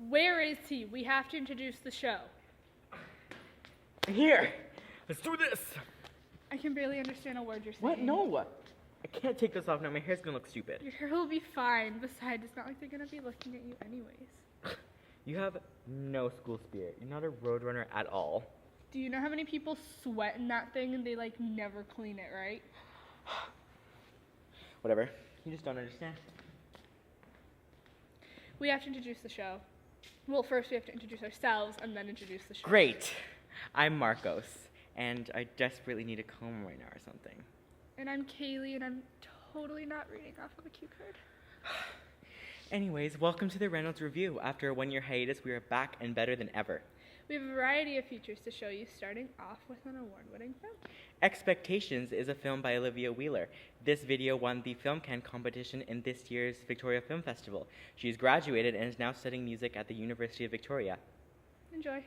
Where is he? We have to introduce the show. Here! Let's do this! I can barely understand a word you're saying. What? No! I can't take this off now. My hair's gonna look stupid. Your hair will be fine. Besides, it's not like they're gonna be looking at you anyways. You have no school spirit. You're not a roadrunner at all. Do you know how many people sweat in that thing and they like never clean it, right? Whatever. You just don't understand. We have to introduce the show. Well, first we have to introduce ourselves and then introduce the show. Great! I'm Marcos, and I desperately need a comb right now or something. And I'm Kaylee, and I'm totally not reading off of a cue card. Anyways, welcome to the Reynolds Review. After a one-year hiatus, we are back and better than ever. We have a variety of features to show you, starting off with an award-winning film. Expectations is a film by Olivia Wheeler. This video won the Filmcan competition in this year's Victoria Film Festival. She's graduated and is now studying music at the University of Victoria. Enjoy.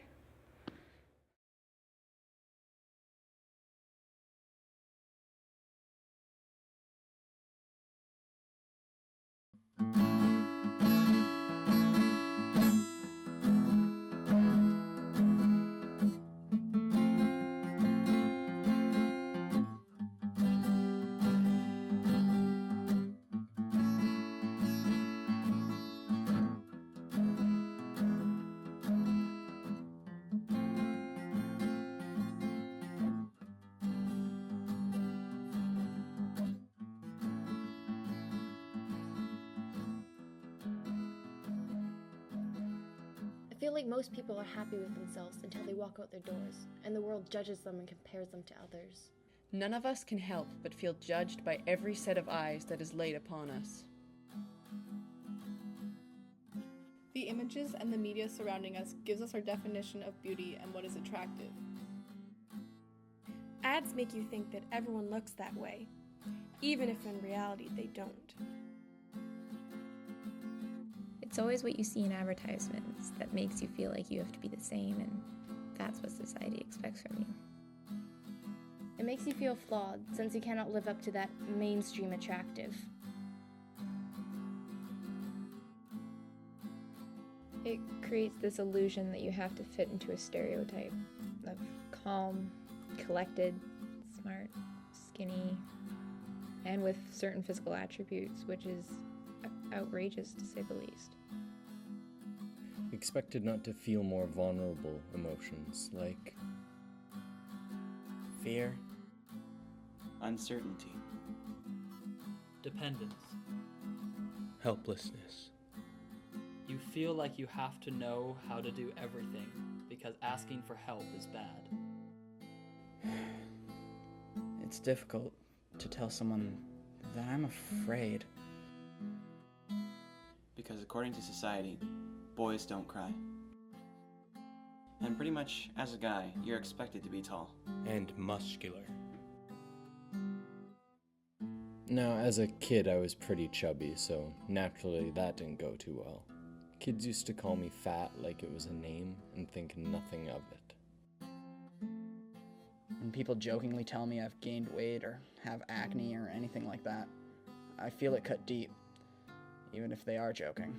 I feel like most people are happy with themselves until they walk out their doors, and the world judges them and compares them to others. None of us can help but feel judged by every set of eyes that is laid upon us. The images and the media surrounding us gives us our definition of beauty and what is attractive. Ads make you think that everyone looks that way, even if in reality they don't. It's always what you see in advertisements that makes you feel like you have to be the same, and that's what society expects from you. It makes you feel flawed, since you cannot live up to that mainstream attractive. It creates this illusion that you have to fit into a stereotype of calm, collected, smart, skinny, and with certain physical attributes, which is outrageous to say the least. Expected not to feel more vulnerable emotions like fear, uncertainty, dependence, helplessness. You feel like you have to know how to do everything because asking for help is bad. It's difficult to tell someone that I'm afraid. Because according to society, boys don't cry. And pretty much, as a guy, you're expected to be tall. And muscular. Now, as a kid, I was pretty chubby, so naturally that didn't go too well. Kids used to call me fat like it was a name and think nothing of it. When people jokingly tell me I've gained weight or have acne or anything like that, I feel it cut deep, even if they are joking.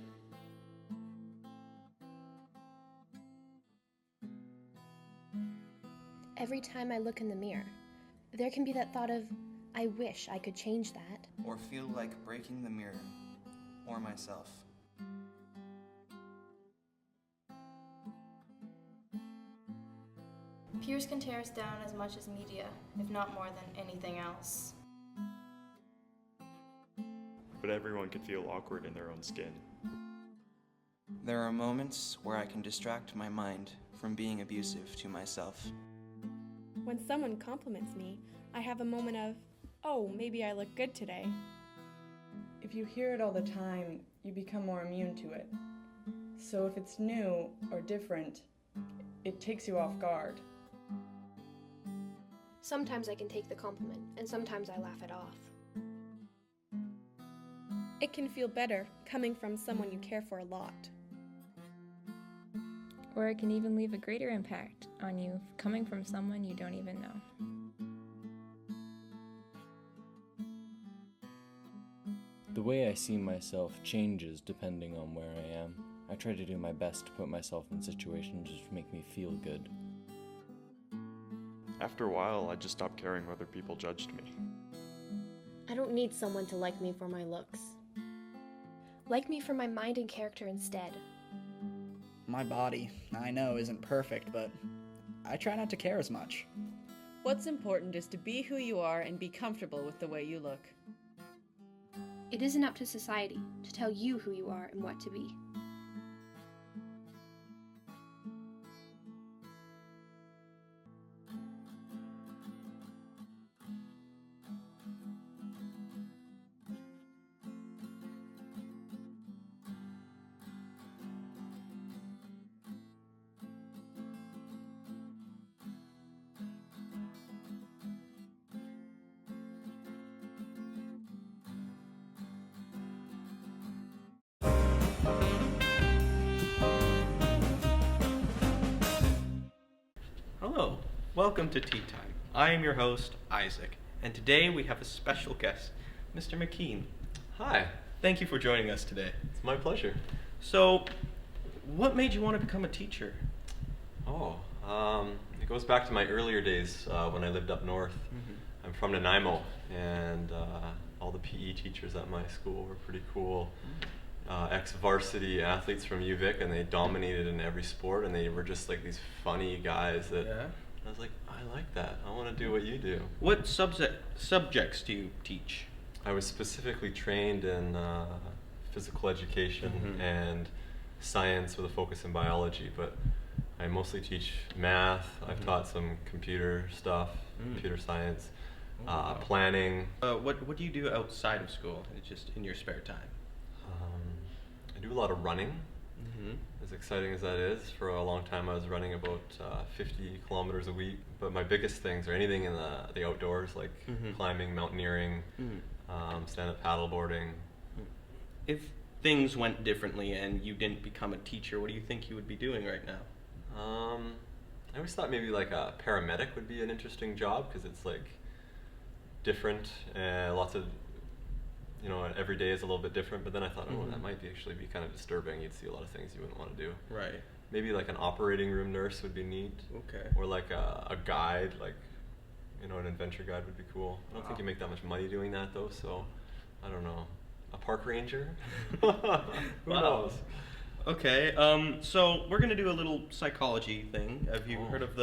Every time I look in the mirror, there can be that thought of, I wish I could change that. Or feel like breaking the mirror, or myself. Peers can tear us down as much as media, if not more than anything else. But everyone can feel awkward in their own skin. There are moments where I can distract my mind from being abusive to myself. When someone compliments me, I have a moment of, oh, maybe I look good today. If you hear it all the time, you become more immune to it. So if it's new or different, it takes you off guard. Sometimes I can take the compliment, and sometimes I laugh it off. It can feel better coming from someone you care for a lot. Or it can even leave a greater impact on you coming from someone you don't even know. The way I see myself changes depending on where I am. I try to do my best to put myself in situations which make me feel good. After a while, I just stopped caring whether people judged me. I don't need someone to like me for my looks. Like me for my mind and character instead. My body, I know, isn't perfect, but I try not to care as much. What's important is to be who you are and be comfortable with the way you look. It isn't up to society to tell you who you are and what to be. Hello, welcome to Tea Time. I am your host, Isaac, and today we have a special guest, Mr. McKean. Hi. Thank you for joining us today. It's my pleasure. So, what made you want to become a teacher? It goes back to my earlier days when I lived up north. Mm-hmm. I'm from Nanaimo, and all the PE teachers at my school were pretty cool. Ex-varsity athletes from UVic, and they dominated in every sport, and they were just like these funny guys that I was like, I like that. I want to do what you do. What subjects do you teach? I was specifically trained in physical education and science with a focus in biology, but I mostly teach math. I've taught some computer stuff, computer science, planning. What do you do outside of school, just in your spare time? I do a lot of running. As exciting as that is, for a long time I was running about 50 kilometers a week. But my biggest things are anything in the outdoors, like climbing, mountaineering, stand-up paddleboarding. If things went differently and you didn't become a teacher, what do you think you would be doing right now? I always thought maybe like a paramedic would be an interesting job, because it's like different and lots of, every day is a little bit different. But then I thought, that might actually be kind of disturbing. You'd see a lot of things you wouldn't want to do. Right. Maybe like an operating room nurse would be neat. Okay. Or like a guide, like, an adventure guide would be cool. I don't think you make that much money doing that though, so I don't know. A park ranger? Who knows? Okay, so we're gonna do a little psychology thing. Have you heard of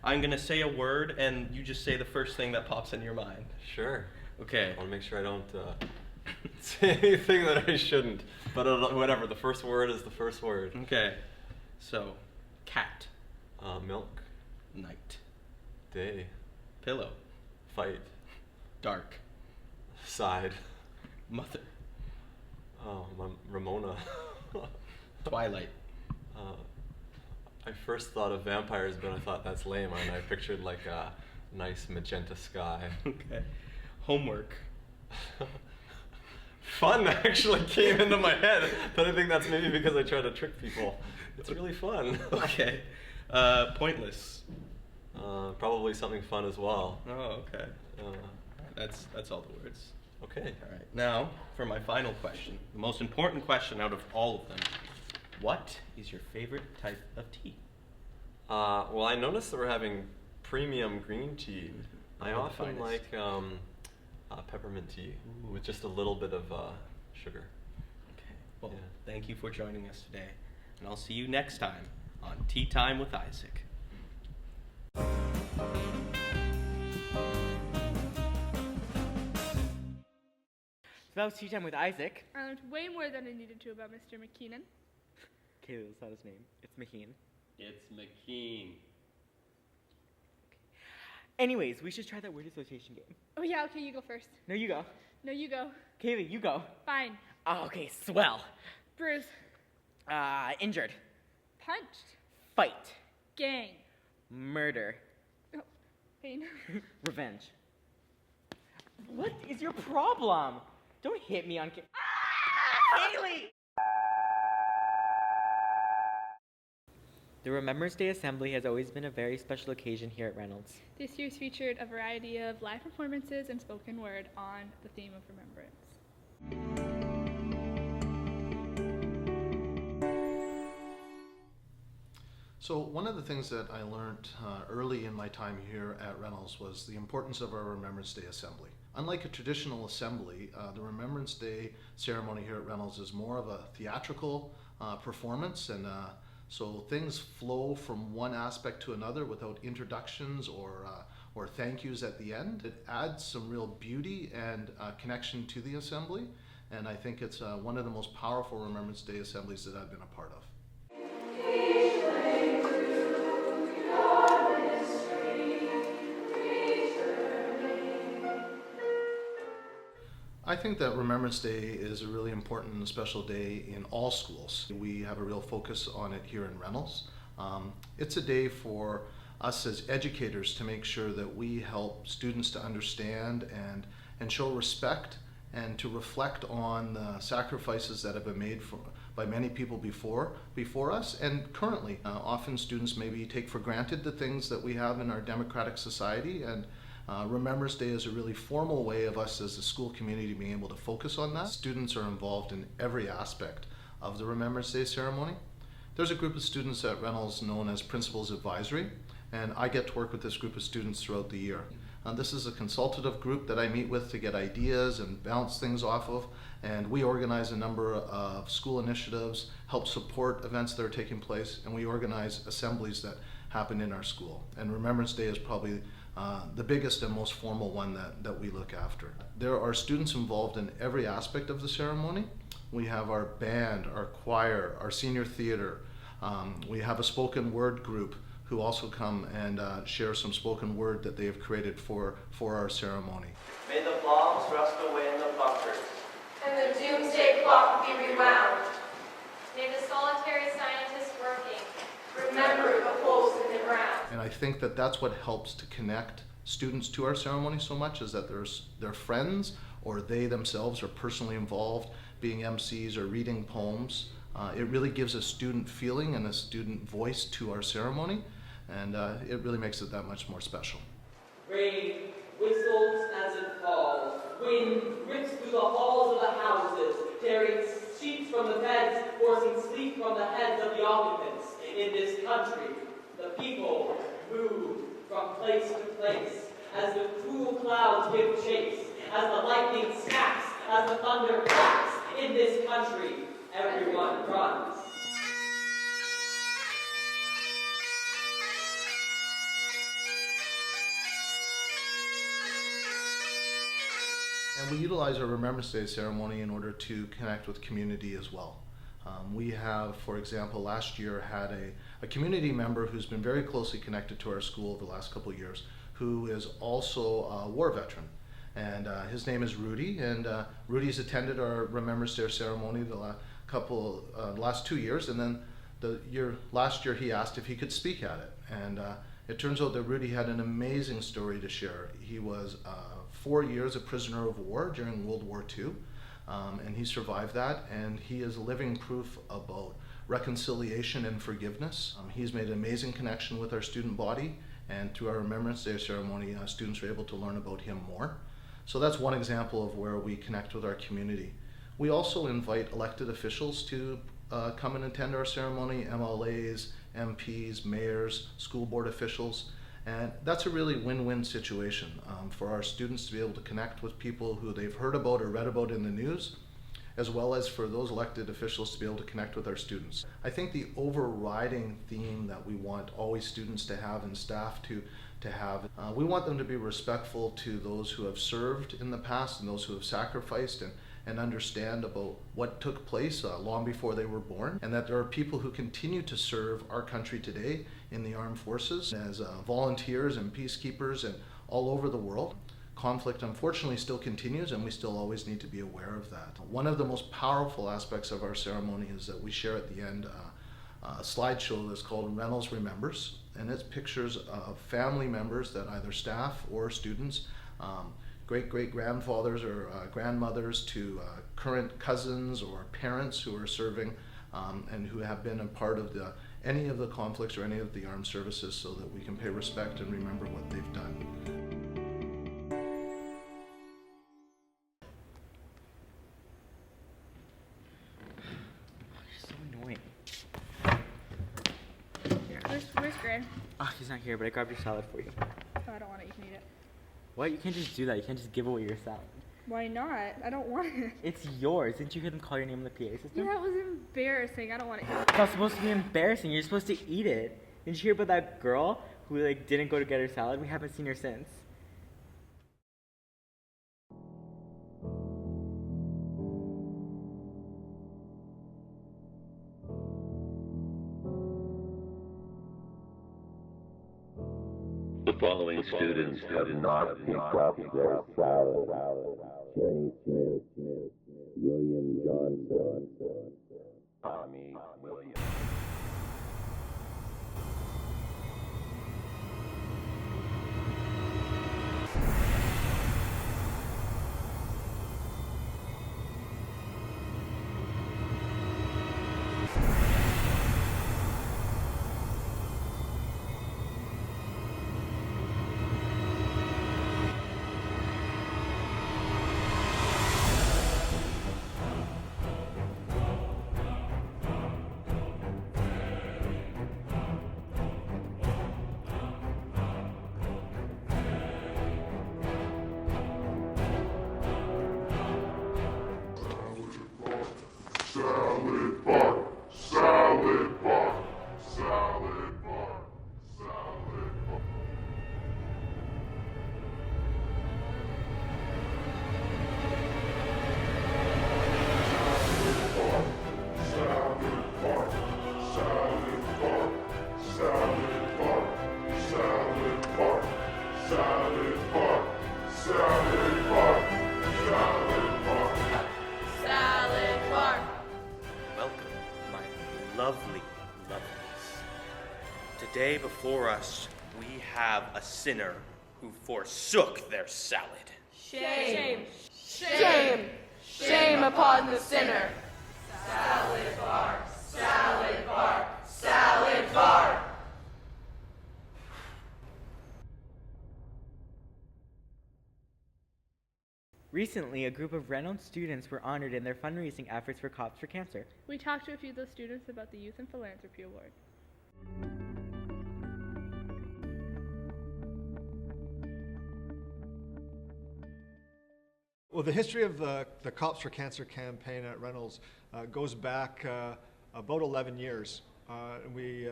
I'm gonna say a word and you just say the first thing that pops in your mind? Sure. Okay. I want to make sure I don't say anything that I shouldn't. But whatever, the first word is the first word. Okay. So, cat. Milk. Night. Day. Pillow. Fight. Dark. Side. Mother. Ramona. Twilight. I first thought of vampires, but I thought that's lame, and I pictured like a nice magenta sky. Okay. Homework. Fun actually came into my head, but I think that's maybe because I try to trick people. It's really fun. Okay. Pointless. Probably something fun as well. Oh, okay. That's all the words. Okay. All right. Now, for my final question, the most important question out of all of them. What is your favorite type of tea? Well, I noticed that we're having premium green tea. I often like peppermint tea with just a little bit of sugar. Okay. Well, thank you for joining us today, and I'll see you next time on Tea Time with Isaac. So that was Tea Time with Isaac. I learned way more than I needed to about Mr. McKean. Kayla, that's not his name. It's McKean. It's McKean. Anyways, we should try that word association game. Oh yeah, okay, you go first. No, you go. No, you go. Kaylee, you go. Fine. Oh, okay, swell. Bruce. Injured. Punched. Fight. Gang. Murder. Oh, pain. Revenge. What is your problem? Don't hit me on Kaylee! The Remembrance Day Assembly has always been a very special occasion here at Reynolds. This year's featured a variety of live performances and spoken word on the theme of remembrance. So one of the things that I learned early in my time here at Reynolds was the importance of our Remembrance Day assembly. Unlike a traditional assembly, the Remembrance Day ceremony here at Reynolds is more of a theatrical performance, and so things flow from one aspect to another without introductions or thank yous at the end. It adds some real beauty and connection to the assembly, and I think it's one of the most powerful Remembrance Day assemblies that I've been a part of. I think that Remembrance Day is a really important and special day in all schools. We have a real focus on it here in Reynolds. It's a day for us as educators to make sure that we help students to understand and show respect and to reflect on the sacrifices that have been made by many people before us and currently. Often students maybe take for granted the things that we have in our democratic society, and Remembrance Day is a really formal way of us as a school community being able to focus on that. Students are involved in every aspect of the Remembrance Day ceremony. There's a group of students at Reynolds known as Principals Advisory, and I get to work with this group of students throughout the year. This is a consultative group that I meet with to get ideas and bounce things off of, and we organize a number of school initiatives, help support events that are taking place, and we organize assemblies that happen in our school. And Remembrance Day is probably the biggest and most formal one that we look after. There are students involved in every aspect of the ceremony. We have our band, our choir, our senior theater. We have a spoken word group who also come and share some spoken word that they have created for our ceremony. May the bombs rust away in the bunkers, and the doomsday clock be rewound. May the solitary scientist working remember the holes in the ground. And I think that that's what helps to connect students to our ceremony so much, is that their friends or they themselves are personally involved, being MCs or reading poems. It really gives a student feeling and a student voice to our ceremony, and it really makes it that much more special. Rain whistles as it falls. Wind rips through the halls of the houses, tearing sheets from the beds, forcing sleep from the heads of the occupants. In this country, the people move from place to place as the cruel clouds give chase, as the lightning snaps, as the thunder claps. In this country, everyone runs. And we utilize our Remembrance Day ceremony in order to connect with community as well. We have, for example, last year had a community member who's been very closely connected to our school over the last couple of years, who is also a war veteran. And his name is Rudy, and Rudy's attended our Remembrance Day ceremony the last 2 years, and then last year he asked if he could speak at it. And it turns out that Rudy had an amazing story to share. He was 4 years a prisoner of war during World War II. And he survived that, and he is living proof about reconciliation and forgiveness. He's made an amazing connection with our student body, and through our Remembrance Day ceremony, students are able to learn about him more. So that's one example of where we connect with our community. We also invite elected officials to come and attend our ceremony, MLAs, MPs, mayors, school board officials. And that's a really win-win situation for our students to be able to connect with people who they've heard about or read about in the news, as well as for those elected officials to be able to connect with our students. I think the overriding theme that we want always students to have and staff to have, we want them to be respectful to those who have served in the past and those who have sacrificed and understand about what took place long before they were born, and that there are people who continue to serve our country today in the armed forces as volunteers and peacekeepers and all over the world. Conflict unfortunately still continues, and we still always need to be aware of that. One of the most powerful aspects of our ceremony is that we share at the end a slideshow that's called Reynolds Remembers, and it's pictures of family members that either staff or students, great-great-grandfathers or grandmothers to current cousins or parents who are serving and who have been a part of any of the conflicts or any of the armed services, so that we can pay respect and remember what they've done. So annoying. grade. Oh, he's not here, but I grabbed your salad for you. Oh, I don't want it. You can eat it. What? You can't just do that. You can't just give away your salad. Why not? I don't want it. It's yours. Didn't you hear them call your name in the PA system? Yeah, it was embarrassing. I don't want it. It's not supposed to be embarrassing. You're supposed to eat it. Didn't you hear about that girl who like didn't go to get her salad? We haven't seen her since. The following students have not picked up their salad. Jenny Smith, William Johnson, Tommy Williams. Salad bar, salad bar, salad bar, salad bar. Salad bar, salad bar, salad bar, salad bar, salad bar, salad bar, salad bar. Salad bar. Welcome, my lovely lovelies. Today before us, we have a sinner who forsook their salad. Shame. Shame. Shame upon the sinner. Salad bar. Salad bar. Salad bar. Recently, a group of Reynolds students were honored in their fundraising efforts for Cops for Cancer. We talked to a few of those students about the Youth and Philanthropy Award. Well, the history of the Cops for Cancer campaign at Reynolds goes back about 11 years. We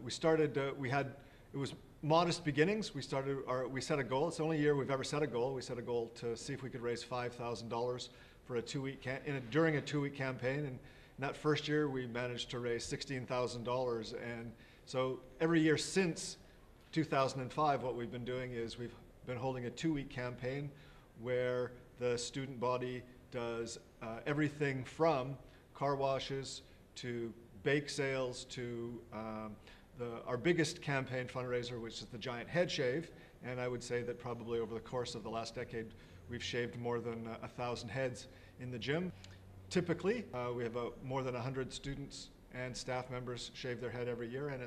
started. It was modest beginnings. We set a goal. It's the only year we've ever set a goal. We set a goal to see if we could raise $5,000 for a during a 2-week campaign. And in that first year, we managed to raise $16,000. And so every year since 2005, what we've been doing is we've been holding a 2-week campaign where the student body does everything from car washes to bake sales to our biggest campaign fundraiser, which is the giant head shave. And I would say that probably over the course of the last decade, we've shaved more than 1,000 heads in the gym. Typically, we have more than 100 students and staff members shave their head every year, and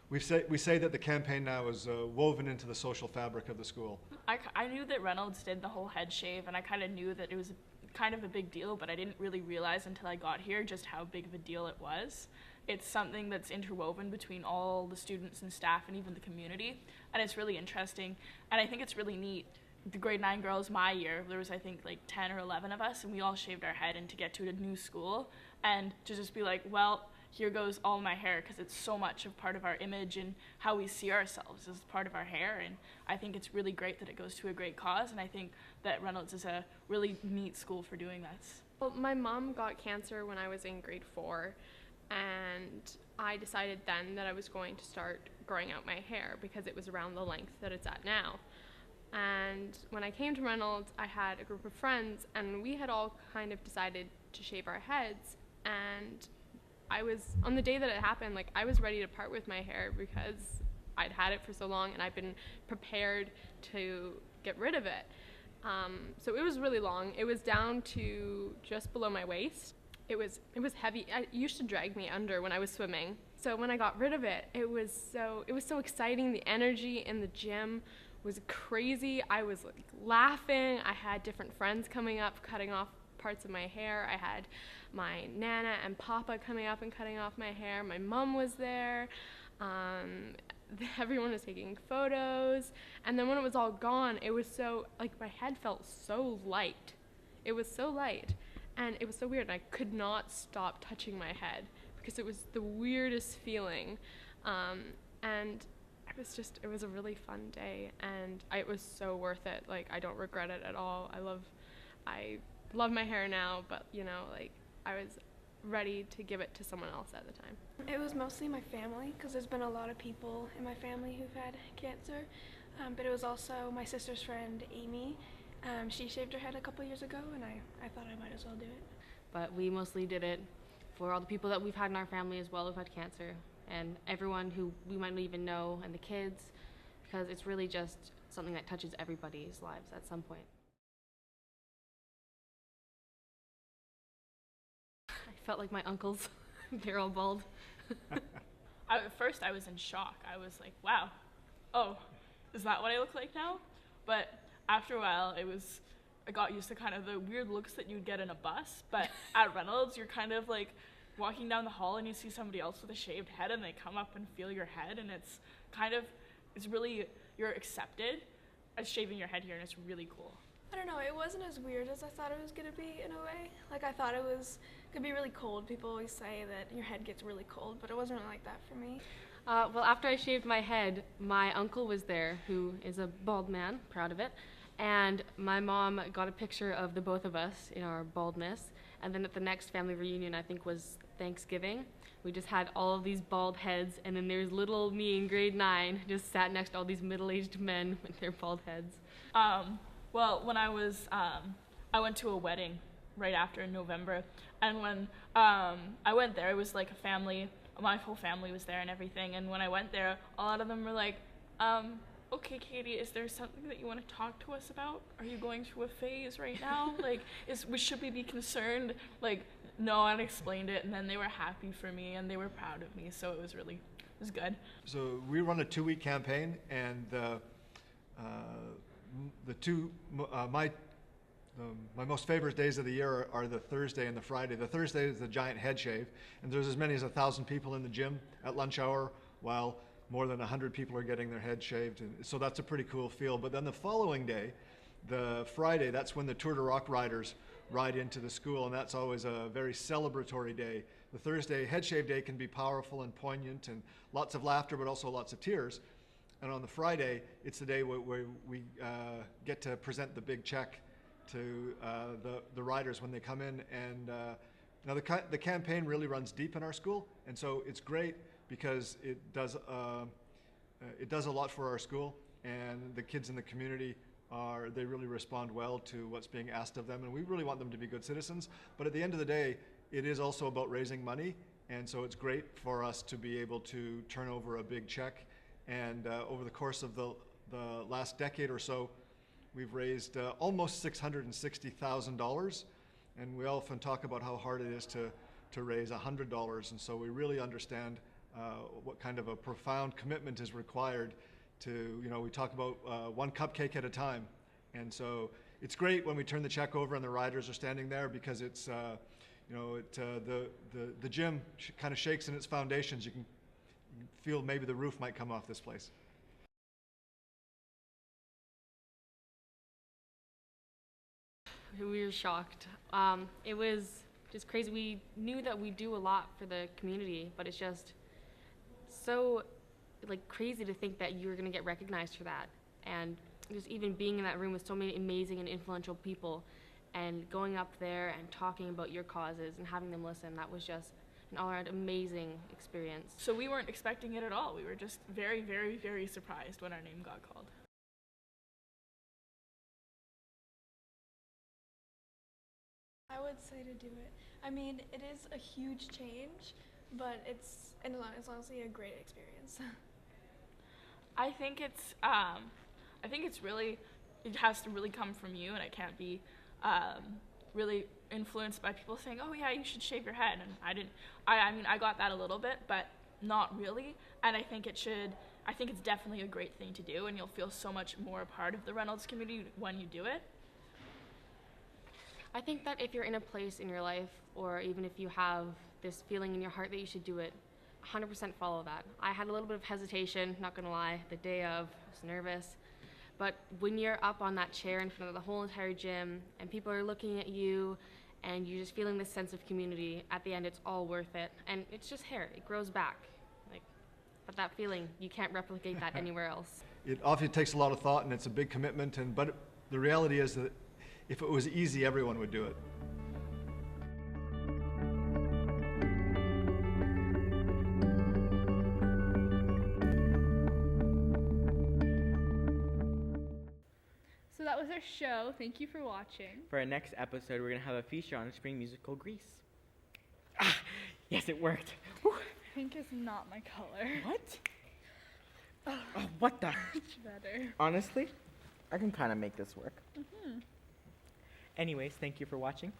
we say that the campaign now is woven into the social fabric of the school. I knew that Reynolds did the whole head shave, and I kind of knew that it was kind of a big deal, but I didn't really realize until I got here just how big of a deal it was. It's something that's interwoven between all the students and staff and even the community, and it's really interesting, and I think it's really neat. The grade 9 girls my year, there was I think like 10 or 11 of us, and we all shaved our head and to get to a new school and to just be like, well, here goes all my hair, because it's so much of part of our image and how we see ourselves as part of our hair. And I think it's really great that it goes to a great cause, and I think that Reynolds is a really neat school for doing this. Well, my mom got cancer when I was in grade 4, and I decided then that I was going to start growing out my hair because it was around the length that it's at now. And when I came to Reynolds, I had a group of friends, and we had all kind of decided to shave our heads. And I was, on the day that it happened, like, I was ready to part with my hair because I'd had it for so long and I'd been prepared to get rid of it. So it was really long. It was down to just below my waist. It was heavy. It used to drag me under when I was swimming. So when I got rid of it, it was so exciting. The energy in the gym was crazy. I was like laughing. I had different friends coming up, cutting off parts of my hair. I had my Nana and Papa coming up and cutting off my hair. My mom was there. Everyone was taking photos. And then when it was all gone, it was so, like, my head felt so light. It was so light. And it was so weird. And I could not stop touching my head because it was the weirdest feeling. And it was a really fun day. And it was so worth it. Like, I don't regret it at all. I love my hair now, but, you know, like, I was ready to give it to someone else at the time. It was mostly my family, because there's been a lot of people in my family who've had cancer, but it was also my sister's friend, Amy. She shaved her head a couple years ago, and I thought I might as well do it. But we mostly did it for all the people that we've had in our family as well who've had cancer, and everyone who we might not even know, and the kids, because it's really just something that touches everybody's lives at some point. I felt like my uncles. They're all bald. At first I was in shock. I was like, wow, oh, is that what I look like now? But after a while, I got used to kind of the weird looks that you'd get in a bus. But at Reynolds, you're kind of like walking down the hall and you see somebody else with a shaved head and they come up and feel your head, and it's really, you're accepted as shaving your head here, and it's really cool. I don't know, it wasn't as weird as I thought it was going to be in a way. Like, I thought it could be really cold. People always say that your head gets really cold, but it wasn't really like that for me. Well, after I shaved my head, my uncle was there, who is a bald man, proud of it, and my mom got a picture of the both of us in our baldness, and then at the next family reunion, I think was Thanksgiving, we just had all of these bald heads, and then there's little me in grade 9 just sat next to all these middle-aged men with their bald heads. Well, when I went to a wedding right after in November, and when I went there, it was like a family, my whole family was there and everything, and when I went there, a lot of them were like, okay, Katie, is there something that you want to talk to us about? Are you going through a phase right now? Like, should we be concerned? Like, no, I explained it, and then they were happy for me, and they were proud of me, so it was good. So we run a 2-week campaign, and my most favorite days of the year are the Thursday and the Friday. The Thursday is the giant head shave, and there's as many as 1,000 people in the gym at lunch hour, while more than 100 people are getting their head shaved, and so that's a pretty cool feel. But then the following day, the Friday, that's when the Tour de Rock riders ride into the school, and that's always a very celebratory day. The Thursday head shave day can be powerful and poignant, and lots of laughter, but also lots of tears. And on the Friday, it's the day where we get to present the big check to the riders when they come in. And now the campaign really runs deep in our school, and so it's great because it does a lot for our school, and the kids in the community they really respond well to what's being asked of them, and we really want them to be good citizens. But at the end of the day, it is also about raising money, and so it's great for us to be able to turn over a big check. And over the course of the last decade or so, we've raised almost $660,000, and we often talk about how hard it is to raise $100, and so we really understand what kind of a profound commitment is required to, we talk about one cupcake at a time. And so it's great when we turn the check over and the riders are standing there, because it's, the gym kind of shakes in its foundations. You can feel maybe the roof might come off this place. We were shocked. It was just crazy. We knew that we do a lot for the community, but it's just so crazy to think that you're going to get recognized for that. And just even being in that room with so many amazing and influential people, and going up there and talking about your causes and having them listen, that was just an all-around amazing experience. So we weren't expecting it at all. We were just very, very, very surprised when our name got called. I would say to do it. I mean, it is a huge change, but it's honestly a great experience. I think it's really, it has to really come from you, and it can't be really influenced by people saying, oh yeah, you should shave your head. And I got that a little bit, but not really. And I think it's definitely a great thing to do, and you'll feel so much more a part of the Reynolds community when you do it. I think that if you're in a place in your life, or even if you have this feeling in your heart that you should do it, 100% follow that. I had a little bit of hesitation, not gonna lie, the day of, I was nervous. But when you're up on that chair in front of the whole entire gym, and people are looking at you, and you're just feeling this sense of community, at the end it's all worth it. And it's just hair, it grows back. But that feeling, you can't replicate that anywhere else. It often takes a lot of thought and it's a big commitment, but the reality is that if it was easy, everyone would do it. So that was our show. Thank you for watching. For our next episode, we're going to have a feature on the spring musical Grease. Ah, yes, it worked. Whew. Pink is not my color. What? Oh, what the? Much better. Honestly, I can kind of make this work. Mm-hmm. Anyways, thank you for watching.